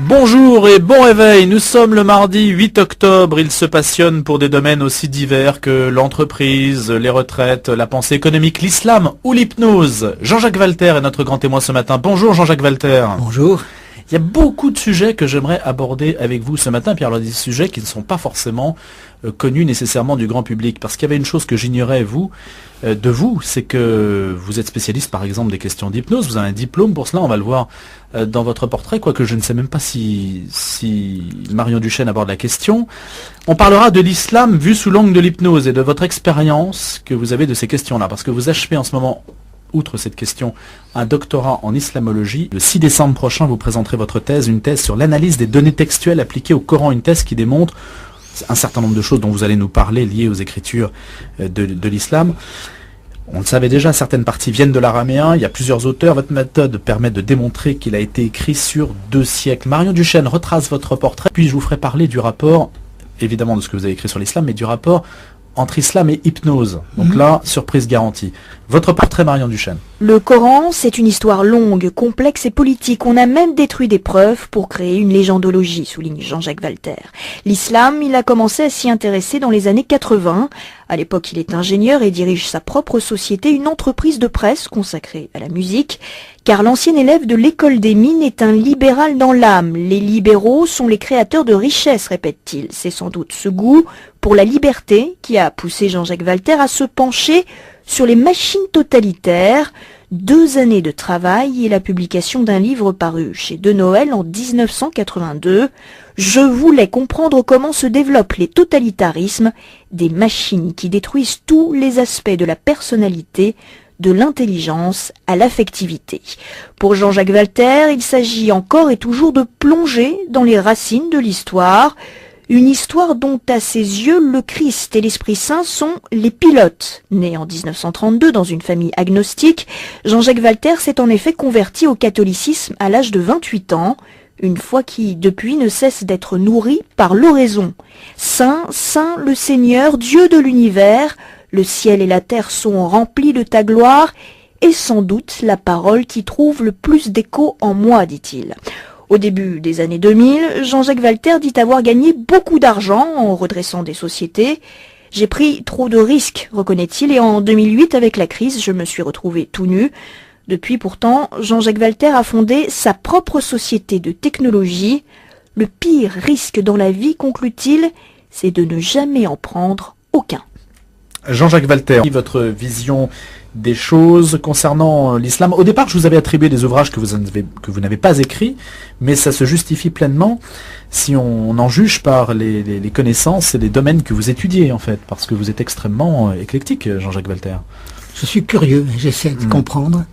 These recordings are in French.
Bonjour et bon réveil, nous sommes le mardi 8 octobre, il se passionne pour des domaines aussi divers que l'entreprise, les retraites, la pensée économique, l'islam ou l'hypnose. Jean-Jacques Walter est notre grand témoin ce matin. Bonjour Jean-Jacques Walter. Bonjour. Il y a beaucoup de sujets que j'aimerais aborder avec vous ce matin, puis alors des sujets qui ne sont pas forcément connus nécessairement du grand public. Parce qu'il y avait une chose que j'ignorais de vous, c'est que vous êtes spécialiste par exemple des questions d'hypnose, vous avez un diplôme pour cela, on va le voir dans votre portrait, quoique je ne sais même pas si Marion Duchesne aborde la question. On parlera de l'islam vu sous l'angle de l'hypnose et de votre expérience que vous avez de ces questions-là, parce que vous achevez en ce moment, outre cette question, un doctorat en islamologie. Le 6 décembre prochain, vous présenterez votre thèse, une thèse sur l'analyse des données textuelles appliquées au Coran, une thèse qui démontre un certain nombre de choses dont vous allez nous parler liées aux écritures de l'islam. On le savait déjà, certaines parties viennent de l'araméen, il y a plusieurs auteurs. Votre méthode permet de démontrer qu'il a été écrit sur 2 siècles. Marion Duchesne retrace votre portrait, puis je vous ferai parler du rapport, évidemment de ce que vous avez écrit sur l'islam, mais du rapport entre islam et hypnose. Donc là, surprise garantie. Votre portrait, Marion Duchesne. Le Coran, c'est une histoire longue, complexe et politique. On a même détruit des preuves pour créer une légendologie, souligne Jean-Jacques Walter. L'islam, il a commencé à s'y intéresser dans les années 80. À l'époque, il est ingénieur et dirige sa propre société, une entreprise de presse consacrée à la musique. Car l'ancien élève de l'école des mines est un libéral dans l'âme. Les libéraux sont les créateurs de richesses, répète-t-il. C'est sans doute ce goût pour la liberté qui a poussé Jean-Jacques Walter à se pencher sur les machines totalitaires. 2 années de travail et la publication d'un livre paru chez De Noël en 1982. Je voulais comprendre comment se développent les totalitarismes, des machines qui détruisent tous les aspects de la personnalité, de l'intelligence à l'affectivité. Pour Jean-Jacques Walter, il s'agit encore et toujours de plonger dans les racines de l'histoire, une histoire dont, à ses yeux, le Christ et l'Esprit Saint sont les pilotes. Né en 1932 dans une famille agnostique, Jean-Jacques Walter s'est en effet converti au catholicisme à l'âge de 28 ans, une foi qui, depuis, ne cesse d'être nourrie par l'oraison. Saint, Saint le Seigneur, Dieu de l'univers, le ciel et la terre sont remplis de ta gloire, et sans doute la parole qui trouve le plus d'écho en moi, dit-il. Au début des années 2000, Jean-Jacques Walter dit avoir gagné beaucoup d'argent en redressant des sociétés. J'ai pris trop de risques, reconnaît-il, et en 2008, avec la crise, je me suis retrouvé tout nu. Depuis, pourtant, Jean-Jacques Walter a fondé sa propre société de technologie. Le pire risque dans la vie, conclut-il, c'est de ne jamais en prendre aucun. Jean-Jacques Walter, votre vision des choses concernant l'islam. Au départ, je vous avais attribué des ouvrages que vous n'avez pas écrits, mais ça se justifie pleinement si on en juge par les connaissances et les domaines que vous étudiez, en fait, parce que vous êtes extrêmement éclectique, Jean-Jacques Walter. Je suis curieux, j'essaie de comprendre,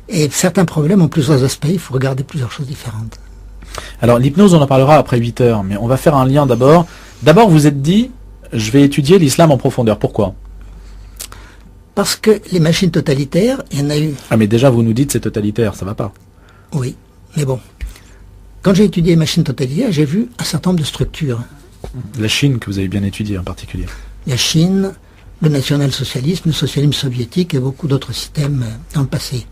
et certains problèmes ont plusieurs aspects, il faut regarder plusieurs choses différentes. Alors, l'hypnose, on en parlera après 8 heures, mais on va faire un lien d'abord. D'abord, vous êtes dit, je vais étudier l'islam en profondeur. Pourquoi ? Parce que les machines totalitaires, il y en a eu... Ah mais déjà vous nous dites c'est totalitaire, ça va pas. Oui, mais bon. Quand j'ai étudié les machines totalitaires, j'ai vu un certain nombre de structures. La Chine que vous avez bien étudiée en particulier. La Chine, le national-socialisme, le socialisme soviétique et beaucoup d'autres systèmes dans le passé.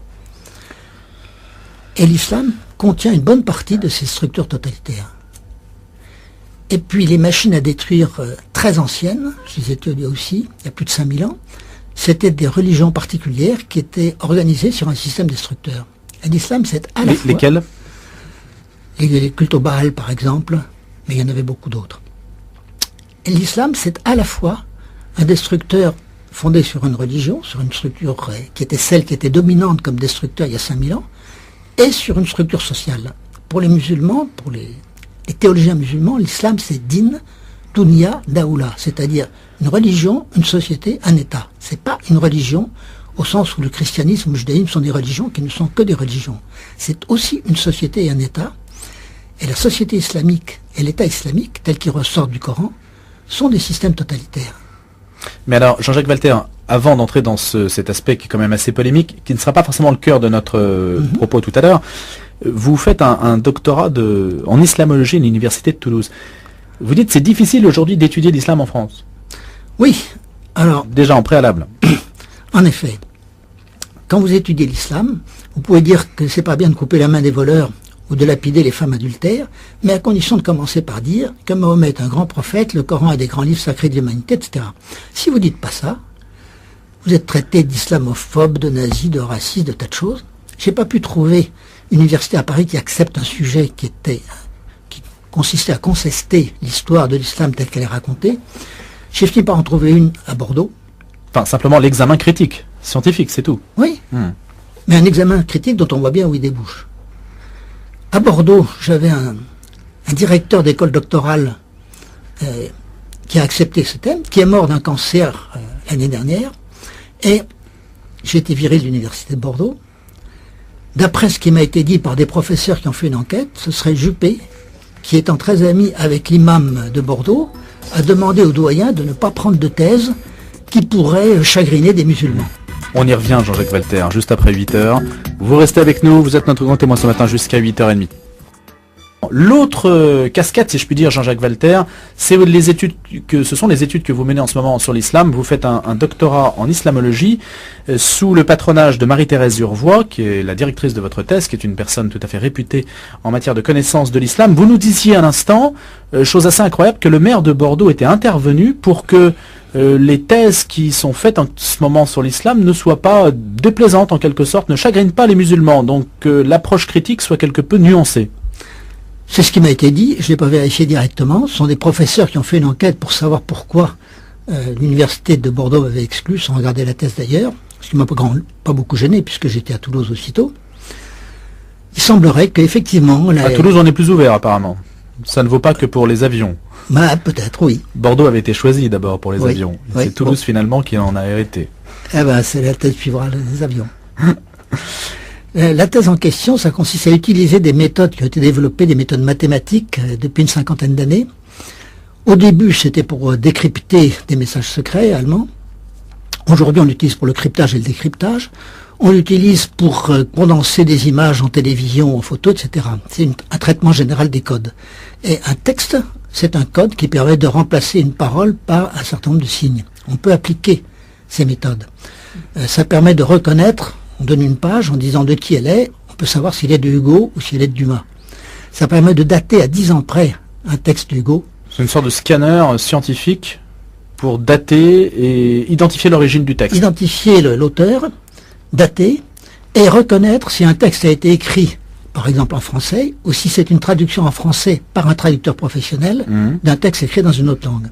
Et l'islam contient une bonne partie de ces structures totalitaires. Et puis les machines à détruire très anciennes, je les ai étudiées aussi, il y a plus de 5000 ans, c'était des religions particulières qui étaient organisées sur un système destructeur. Et l'islam, c'est à la fois... Lesquelles ? Les cultes au Baal, par exemple, mais il y en avait beaucoup d'autres. Et l'islam, c'est à la fois un destructeur fondé sur une religion, sur une structure qui était celle qui était dominante comme destructeur il y a 5000 ans, et sur une structure sociale. Pour les musulmans, pour les théologiens musulmans, l'islam, c'est din, dunya, daoula, c'est-à-dire une religion, une société, un État. C'est pas une religion au sens où le christianisme ou le judaïsme sont des religions qui ne sont que des religions. C'est aussi une société et un État. Et la société islamique et l'État islamique, tels qu'ils ressortent du Coran, sont des systèmes totalitaires. Mais alors, Jean-Jacques Walter, avant d'entrer dans cet aspect qui est quand même assez polémique, qui ne sera pas forcément le cœur de notre propos tout à l'heure, vous faites un doctorat en islamologie à l'université de Toulouse. Vous dites que c'est difficile aujourd'hui d'étudier l'islam en France. Oui, alors... Déjà en préalable. En effet, quand vous étudiez l'islam, vous pouvez dire que c'est pas bien de couper la main des voleurs ou de lapider les femmes adultères, mais à condition de commencer par dire que Mahomet est un grand prophète, le Coran est des grands livres sacrés de l'humanité, etc. Si vous dites pas ça, vous êtes traité d'islamophobe, de nazi, de raciste, de tas de choses. J'ai pas pu trouver une université à Paris qui accepte un sujet qui consistait à contester l'histoire de l'islam telle qu'elle est racontée. J'ai fini par en trouver une à Bordeaux. Enfin, simplement l'examen critique, scientifique, c'est tout. Oui, mais un examen critique dont on voit bien où il débouche. À Bordeaux, j'avais un directeur d'école doctorale qui a accepté ce thème, qui est mort d'un cancer l'année dernière, et j'ai été viré de l'université de Bordeaux. D'après ce qui m'a été dit par des professeurs qui ont fait une enquête, ce serait Juppé, qui étant très ami avec l'imam de Bordeaux, a demandé aux doyens de ne pas prendre de thèse qui pourrait chagriner des musulmans. On y revient, Jean-Jacques Walter, juste après 8h. Vous restez avec nous, vous êtes notre grand témoin ce matin jusqu'à 8h30. L'autre casquette, si je puis dire, Jean-Jacques Walter, ce sont les études que vous menez en ce moment sur l'islam. Vous faites un doctorat en islamologie sous le patronage de Marie-Thérèse Urvois, qui est la directrice de votre thèse, qui est une personne tout à fait réputée en matière de connaissance de l'islam. Vous nous disiez à l'instant, chose assez incroyable, que le maire de Bordeaux était intervenu pour que les thèses qui sont faites en ce moment sur l'islam ne soient pas déplaisantes en quelque sorte, ne chagrinent pas les musulmans, donc que l'approche critique soit quelque peu nuancée. C'est ce qui m'a été dit, je ne l'ai pas vérifié directement. Ce sont des professeurs qui ont fait une enquête pour savoir pourquoi l'université de Bordeaux m'avait exclu, sans regarder la thèse d'ailleurs, ce qui m'a pas beaucoup gêné puisque j'étais à Toulouse aussitôt. Il semblerait qu'effectivement... À Toulouse, on est plus ouvert apparemment. Ça ne vaut pas que pour les avions. Bah, peut-être, oui. Bordeaux avait été choisi d'abord pour les avions. Oui, c'est Toulouse finalement qui en a hérité. Eh ben, c'est la thèse suivra les avions. La thèse en question, ça consiste à utiliser des méthodes qui ont été développées, des méthodes mathématiques depuis une cinquantaine d'années. Au début, c'était pour décrypter des messages secrets allemands. Aujourd'hui, on l'utilise pour le cryptage et le décryptage. On l'utilise pour condenser des images en télévision, en photo, etc. C'est un traitement général des codes. Et un texte, c'est un code qui permet de remplacer une parole par un certain nombre de signes. On peut appliquer ces méthodes. Ça permet de reconnaître, on donne une page en disant de qui elle est, on peut savoir s'il est de Hugo ou s'il est de Dumas. Ça permet de dater à 10 ans près un texte d'Hugo. C'est une sorte de scanner scientifique pour dater et identifier l'origine du texte. Identifier l'auteur, dater, et reconnaître si un texte a été écrit, par exemple en français, ou si c'est une traduction en français par un traducteur professionnel d'un texte écrit dans une autre langue.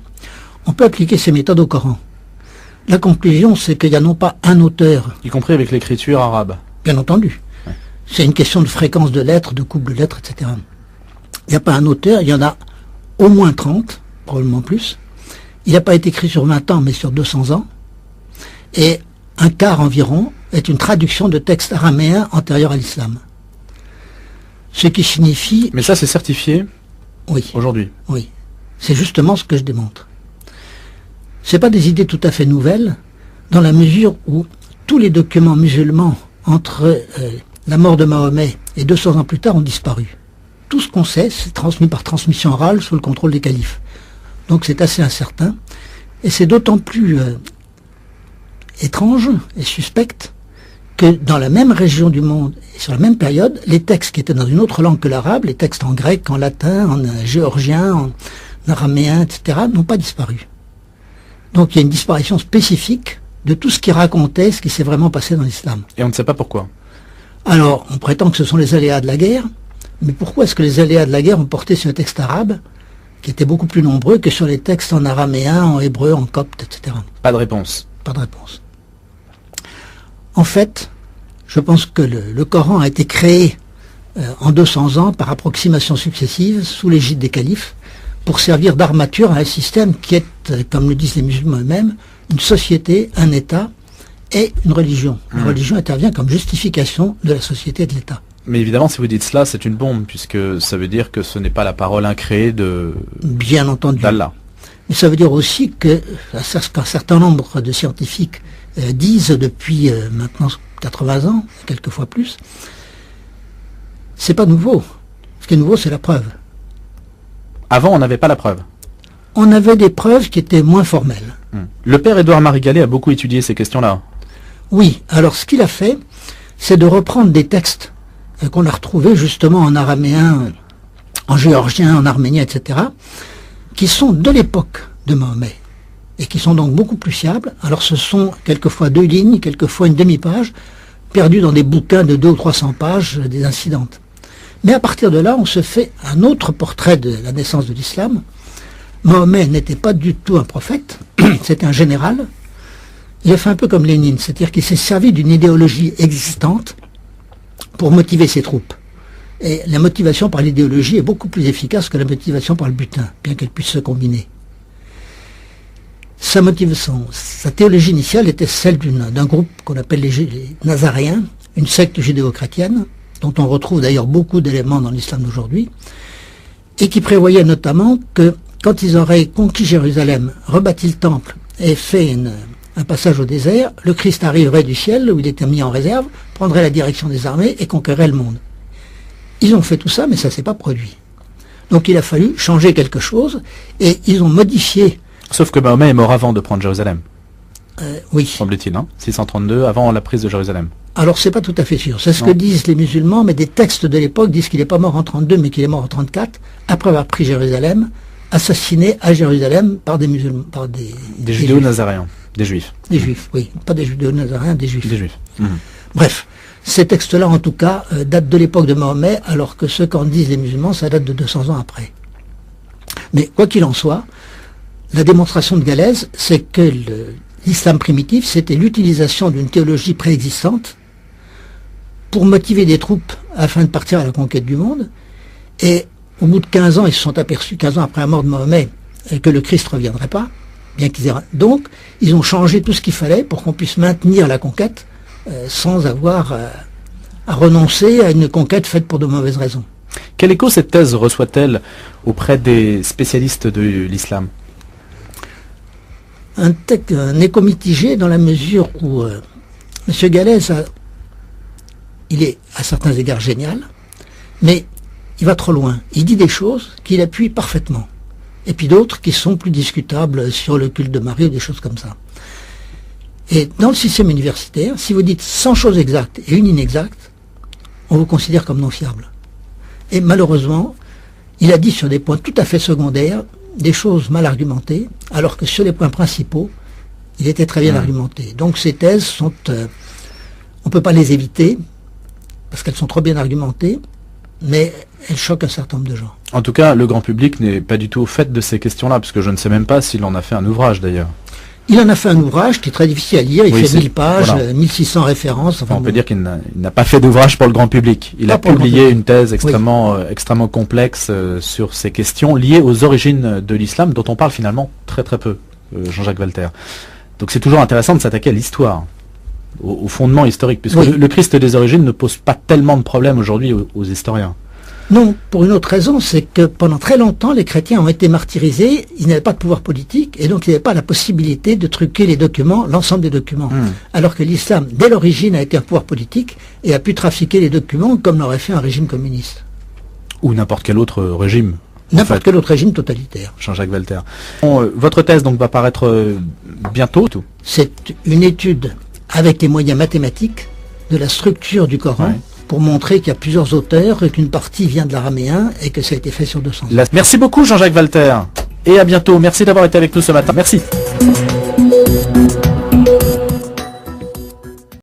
On peut appliquer ces méthodes au Coran. La conclusion, c'est qu'il n'y a non pas un auteur. Y compris avec l'écriture arabe. Bien entendu. Ouais. C'est une question de fréquence de lettres, de couple de lettres, etc. Il n'y a pas un auteur, il y en a au moins 30, probablement plus. Il n'a pas été écrit sur 20 ans, mais sur 200 ans. Et un quart environ est une traduction de textes araméens antérieurs à l'islam. Ce qui signifie... Mais ça, c'est certifié oui. Aujourd'hui. Oui. C'est justement ce que je démontre. Ce pas des idées tout à fait nouvelles, dans la mesure où tous les documents musulmans entre la mort de Mahomet et 200 ans plus tard ont disparu. Tout ce qu'on sait, c'est transmis par transmission orale sous le contrôle des califes. Donc c'est assez incertain, et c'est d'autant plus étrange et suspect que dans la même région du monde, et sur la même période, les textes qui étaient dans une autre langue que l'arabe, les textes en grec, en latin, en géorgien, en araméen, etc., n'ont pas disparu. Donc il y a une disparition spécifique de tout ce qui racontait ce qui s'est vraiment passé dans l'islam. Et on ne sait pas pourquoi. Alors, on prétend que ce sont les aléas de la guerre, mais pourquoi est-ce que les aléas de la guerre ont porté sur les textes arabes, qui étaient beaucoup plus nombreux que sur les textes en araméen, en hébreu, en copte, etc. Pas de réponse. Pas de réponse. En fait, je pense que le Coran a été créé en 200 ans par approximation successive, sous l'égide des califes, pour servir d'armature à un système qui est, comme le disent les musulmans eux-mêmes, une société, un État et une religion. La religion intervient comme justification de la société et de l'État. Mais évidemment, si vous dites cela, c'est une bombe, puisque ça veut dire que ce n'est pas la parole incréée de bien entendu d'Allah. Mais ça veut dire aussi que qu'un certain nombre de scientifiques disent depuis maintenant 80 ans, quelquefois plus, c'est pas nouveau. Ce qui est nouveau, c'est la preuve. Avant, on n'avait pas la preuve. On avait des preuves qui étaient moins formelles. Le père Édouard-Marie Gallet a beaucoup étudié ces questions-là. Oui, alors ce qu'il a fait, c'est de reprendre des textes qu'on a retrouvés justement en araméen, en géorgien, en arménien, etc., qui sont de l'époque de Mahomet, et qui sont donc beaucoup plus fiables. Alors ce sont quelquefois 2 lignes, quelquefois une demi-page, perdues dans des bouquins de 200 ou 300 pages, des incidentes. Mais à partir de là, on se fait un autre portrait de la naissance de l'islam. Mahomet n'était pas du tout un prophète, c'était un général. Il a fait un peu comme Lénine, c'est-à-dire qu'il s'est servi d'une idéologie existante pour motiver ses troupes. Et la motivation par l'idéologie est beaucoup plus efficace que la motivation par le butin, bien qu'elle puisse se combiner. Sa théologie initiale était celle d'un groupe qu'on appelle les Nazaréens, une secte judéo-chrétienne, dont on retrouve d'ailleurs beaucoup d'éléments dans l'islam d'aujourd'hui, et qui prévoyait notamment que quand ils auraient conquis Jérusalem, rebâti le temple et fait un passage au désert, le Christ arriverait du ciel, où il était mis en réserve, prendrait la direction des armées et conquérait le monde. Ils ont fait tout ça, mais ça ne s'est pas produit. Donc il a fallu changer quelque chose, et ils ont modifié. Sauf que Mahomet est mort avant de prendre Jérusalem. Oui. Semble-t-il, hein 632, avant la prise de Jérusalem. Alors c'est pas tout à fait sûr. C'est ce que disent les musulmans, mais des textes de l'époque disent qu'il n'est pas mort en 32, mais qu'il est mort en 34, après avoir pris Jérusalem, assassiné à Jérusalem par des musulmans, par des judéo-nazaréens, des juifs. Des juifs, oui. Pas des judéo-nazaréens, des juifs. Des juifs. Bref. Ces textes-là, en tout cas, datent de l'époque de Mahomet, alors que ce qu'en disent les musulmans, ça date de 200 ans après. Mais quoi qu'il en soit, la démonstration de Galèze, c'est que l'islam primitif, c'était l'utilisation d'une théologie préexistante pour motiver des troupes afin de partir à la conquête du monde. Et au bout de 15 ans, ils se sont aperçus, 15 ans après la mort de Mahomet, que le Christ ne reviendrait pas. Bien qu'ils aient... Donc, ils ont changé tout ce qu'il fallait pour qu'on puisse maintenir la conquête sans avoir à renoncer à une conquête faite pour de mauvaises raisons. Quel écho cette thèse reçoit-elle auprès des spécialistes de l'islam? Un écho mitigé dans la mesure où M. Galèze, il est à certains égards génial, mais il va trop loin. Il dit des choses qu'il appuie parfaitement. Et puis d'autres qui sont plus discutables sur le culte de Marie ou des choses comme ça. Et dans le système universitaire, si vous dites 100 choses exactes et une inexacte, on vous considère comme non fiable. Et malheureusement, il a dit sur des points tout à fait secondaires des choses mal argumentées, alors que sur les points principaux, il était très bien argumenté. Donc ces thèses sont... on ne peut pas les éviter, parce qu'elles sont trop bien argumentées, mais elles choquent un certain nombre de gens. En tout cas, le grand public n'est pas du tout au fait de ces questions-là, parce que je ne sais même pas s'il en a fait un ouvrage d'ailleurs. Il en a fait un ouvrage qui est très difficile à lire, il fait 1000 pages, voilà. 1600 références. Enfin, on peut dire qu'il n'a pas fait d'ouvrage pour le grand public. Il a publié une thèse extrêmement complexe sur ces questions liées aux origines de l'islam, dont on parle finalement très très peu, Jean-Jacques Walter. Donc c'est toujours intéressant de s'attaquer à l'histoire, au fondement historique, puisque le Christ des origines ne pose pas tellement de problèmes aujourd'hui aux historiens. Non, pour une autre raison, c'est que pendant très longtemps, les chrétiens ont été martyrisés, ils n'avaient pas de pouvoir politique, et donc il n'y avait pas la possibilité de truquer les documents, l'ensemble des documents. Alors que l'islam, dès l'origine, a été un pouvoir politique, et a pu trafiquer les documents comme l'aurait fait un régime communiste. Ou n'importe quel autre régime. N'importe quel autre régime totalitaire. Jean-Jacques Walter. Votre thèse donc va paraître bientôt. C'est une étude avec les moyens mathématiques de la structure du Coran, pour montrer qu'il y a plusieurs auteurs et qu'une partie vient de l'araméen et que ça a été fait sur 200 ans. Merci beaucoup Jean-Jacques Walter et à bientôt. Merci d'avoir été avec nous ce matin. Merci.